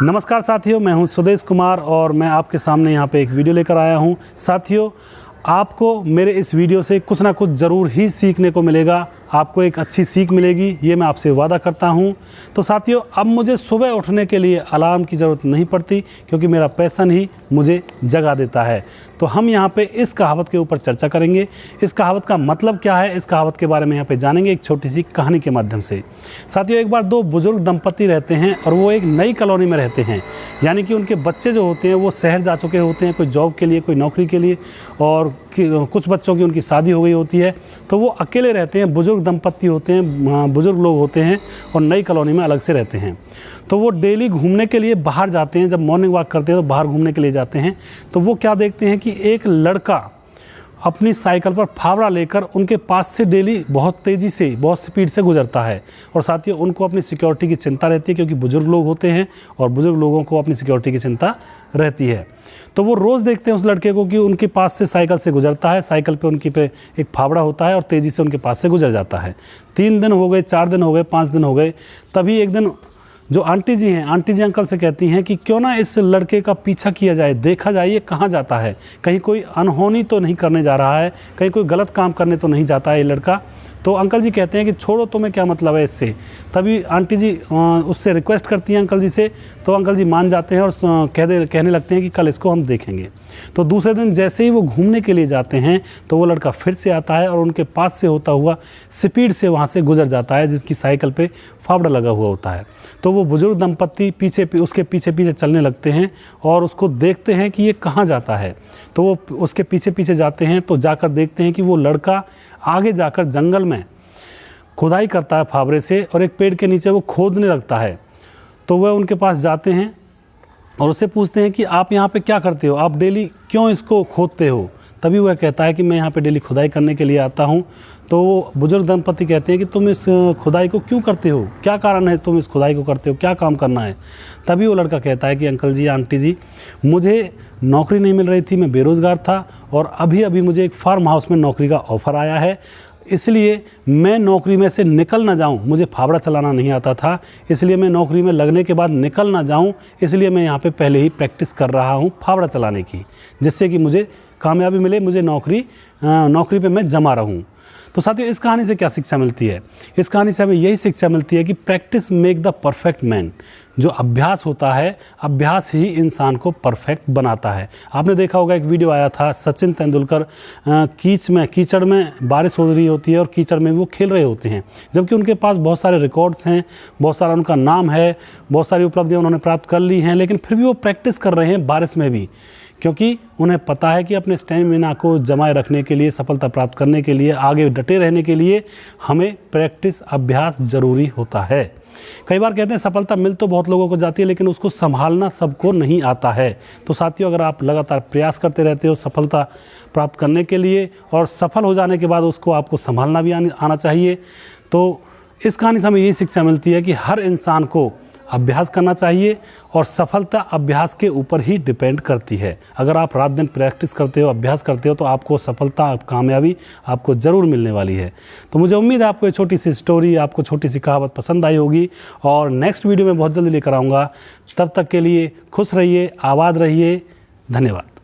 नमस्कार साथियों, मैं हूं सुदेश कुमार और मैं आपके सामने यहां पे एक वीडियो लेकर आया हूं। साथियों, आपको मेरे इस वीडियो से कुछ ना कुछ ज़रूर ही सीखने को मिलेगा। आपको एक अच्छी सीख मिलेगी, ये मैं आपसे वादा करता हूं। तो साथियों, अब मुझे सुबह उठने के लिए अलार्म की ज़रूरत नहीं पड़ती, क्योंकि मेरा पैशन ही मुझे जगा देता है। तो हम यहाँ पे इस कहावत के ऊपर चर्चा करेंगे। इस कहावत का मतलब क्या है, इस कहावत के बारे में यहाँ पे जानेंगे एक छोटी सी कहानी के माध्यम से। साथियों, एक बार दो बुजुर्ग दंपति रहते हैं और वो एक नई कॉलोनी में रहते हैं। यानी कि उनके बच्चे जो होते हैं वो शहर जा चुके होते हैं, कोई जॉब के लिए, कोई नौकरी के लिए, और कुछ बच्चों की उनकी शादी हो गई होती है। तो वो अकेले रहते हैं, बुजुर्ग दंपति होते हैं, बुजुर्ग लोग होते हैं और नई कॉलोनी में अलग से रहते हैं। तो वो डेली घूमने के लिए बाहर जाते हैं। जब मॉर्निंग वॉक करते हैं तो बाहर घूमने के लिए जाते हैं। तो वो क्या देखते हैं कि एक लड़का अपनी साइकिल पर फावड़ा लेकर उनके पास से डेली बहुत तेज़ी से, बहुत स्पीड से गुजरता है। और साथियों, उनको अपनी सिक्योरिटी की चिंता रहती है, क्योंकि बुजुर्ग लोग होते हैं और बुजुर्ग लोगों को अपनी सिक्योरिटी की चिंता रहती है। तो वो रोज़ देखते हैं उस लड़के को कि उनके पास से साइकिल से गुजरता है, साइकिल पे उनकी पे एक फावड़ा होता है और तेज़ी से उनके पास से गुजर जाता है। 3 दिन हो गए, 4 दिन हो गए, 5 दिन हो गए। तभी एक दिन जो आंटी जी हैं, आंटी जी अंकल से कहती हैं कि क्यों ना इस लड़के का पीछा किया जाए, देखा जाए ये कहाँ जाता है, कहीं कोई अनहोनी तो नहीं करने जा रहा है, कहीं कोई गलत काम करने तो नहीं जाता है ये लड़का। तो अंकल जी कहते हैं कि छोड़ो, तुम्हें क्या मतलब है इससे। तभी आंटी जी उससे रिक्वेस्ट करती हैं अंकल जी से। तो अंकल जी मान जाते हैं और कहने लगते हैं कि कल इसको हम देखेंगे। तो दूसरे दिन जैसे ही वो घूमने के लिए जाते हैं तो वो लड़का फिर से आता है और उनके पास से होता हुआ स्पीड से वहाँ से गुजर जाता है, जिसकी साइकिल पे फावड़ा लगा हुआ होता है। तो वो बुजुर्ग दंपत्ति उसके पीछे पीछे चलने लगते हैं और उसको देखते हैं कि ये कहाँ जाता है। तो वो उसके पीछे पीछे जाते हैं तो जाकर देखते हैं कि वो लड़का आगे जाकर जंगल में खुदाई करता है फावड़े से, और एक पेड़ के नीचे वो खोदने लगता है। तो वह उनके पास जाते हैं और उससे पूछते हैं कि आप यहाँ पे क्या करते हो, आप डेली क्यों इसको खोदते हो। तभी वह कहता है कि मैं यहाँ पे डेली खुदाई करने के लिए आता हूँ। तो वो बुजुर्ग दंपति कहते हैं कि तुम इस खुदाई को क्यों करते हो, क्या कारण है तुम इस खुदाई को करते हो, क्या काम करना है। तभी वो लड़का कहता है कि अंकल जी, आंटी जी, मुझे नौकरी नहीं मिल रही थी, मैं बेरोज़गार था और अभी अभी मुझे एक फार्म हाउस में नौकरी का ऑफ़र आया है, इसलिए मैं नौकरी में से निकल ना जाऊं, मुझे फावड़ा चलाना नहीं आता था, इसलिए मैं नौकरी में लगने के बाद निकल ना जाऊं, इसलिए मैं यहाँ पे पहले ही प्रैक्टिस कर रहा हूँ फावड़ा चलाने की, जिससे कि मुझे कामयाबी मिले, मुझे नौकरी पे मैं जमा रहूँ। तो साथियों, इस कहानी से क्या शिक्षा मिलती है? इस कहानी से हमें यही शिक्षा मिलती है कि practice make the perfect man. जो अभ्यास होता है, अभ्यास ही इंसान को परफेक्ट बनाता है। आपने देखा होगा, एक वीडियो आया था, सचिन तेंदुलकर कीचड़ में बारिश हो रही होती है और कीचड़ में वो खेल रहे होते हैं, जबकि उनके पास बहुत सारे रिकॉर्ड्स हैं, बहुत सारा उनका नाम है, बहुत सारी उपलब्धियाँ उन्होंने प्राप्त कर ली हैं, लेकिन फिर भी वो प्रैक्टिस कर रहे हैं बारिश में भी, क्योंकि उन्हें पता है कि अपने स्टेमिना को जमाए रखने के लिए, सफलता प्राप्त करने के लिए, आगे डटे रहने के लिए हमें प्रैक्टिस, अभ्यास ज़रूरी होता है। कई बार कहते हैं सफलता मिल तो बहुत लोगों को जाती है, लेकिन उसको संभालना सबको नहीं आता है। तो साथियों, अगर आप लगातार प्रयास करते रहते हो सफलता प्राप्त करने के लिए, और सफल हो जाने के बाद उसको आपको संभालना भी आना चाहिए। तो इस कहानी से हमें यही शिक्षा मिलती है कि हर इंसान को अभ्यास करना चाहिए और सफलता अभ्यास के ऊपर ही डिपेंड करती है। अगर आप रात दिन प्रैक्टिस करते हो, अभ्यास करते हो, तो आपको सफलता, कामयाबी आपको ज़रूर मिलने वाली है। तो मुझे उम्मीद है आपको ये छोटी सी स्टोरी, आपको छोटी सी कहावत पसंद आई होगी, और नेक्स्ट वीडियो में बहुत जल्दी लेकर आऊँगा। तब तक के लिए खुश रहिए, आबाद रहिए। धन्यवाद।